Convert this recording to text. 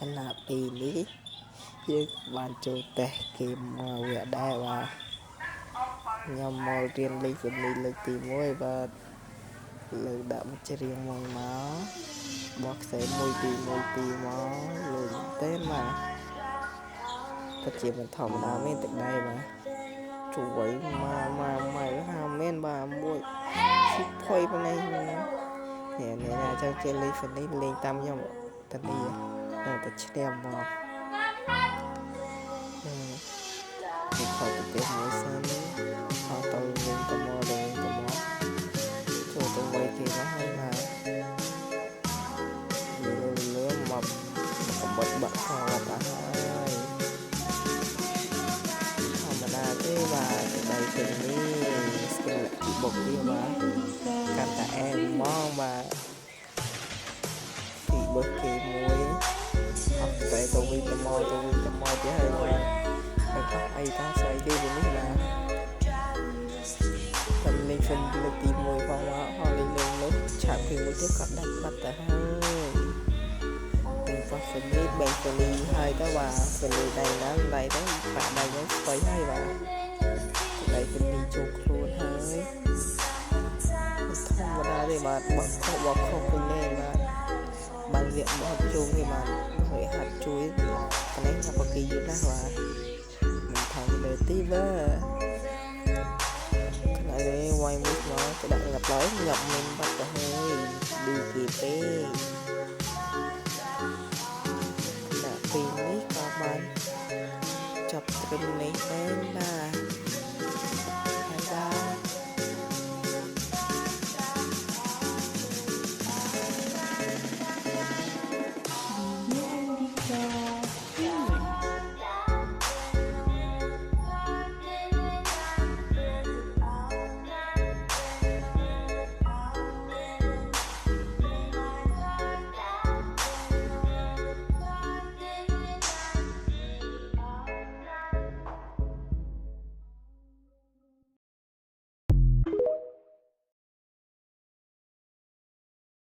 ขณะปีนี้យើងបានចូលតេស្តហ្គេមមកវាដែរបាទខ្ញុំមករៀនលេងសំនីលើកទី1បាទលើកដាក់មកច្រៀងមកបោះខ្សែ1 2 1 2មកលុយមែនបាទពិតជាមិនធម្មតាមែនទឹកដែរបាទជួយមកហាមែនបាទមួយស៊ីផុយប៉ុណ្ណេះនេះណាចង់ចេះលេងសំនីលេងតាមខ្ញុំតានេះតែឈ្នះមកពីខោប្រទេសមួយសិនអត់ទៅវិញទៅមកចូលទៅវ័យគេណាហើយបាទលើមកកំបិតបាក់ខោបាទហើយធម្មតាទេបាទដៃជើងនេះស្គាល់ពីបុកវាបាទកាន់តែអែមមកបាទពីបុកគេមួយអត់តែទៅវិញទៅមកទៀតហើយបាទតែក៏អីតាស្អីគេវិញនេះបាទតែលេងសិនលើកទី1ផងមកហើយលេងនោះឆាប់ពីមួយទៀតក៏ដាច់បាត់ទៅហើយពេលប៉ះសិននេះបែកទៅនេះហើយទៅបាទសិននេះដៃណាដៃទៅបាក់ដៃទៅស្បៃហើយបាទដៃទៅនេះចូលខ្លួនហើយធម្មតាទេបាទបោះខុសពីនេះបាទបានវាបោះជុំទេបាទហើយហាត់ជួយប៉ុណ្ណេះថាបកគីយូរណាស់បាទមិនថងលើទីបាទថ្ងៃនេះវាយមួយមកទៅដាក់ងាប់ឡើយងាប់មិនបាត់ទៅហើយឌីគីពេដាក់ពីនេះក៏បានចាប់ត្រឹមនេះដែរ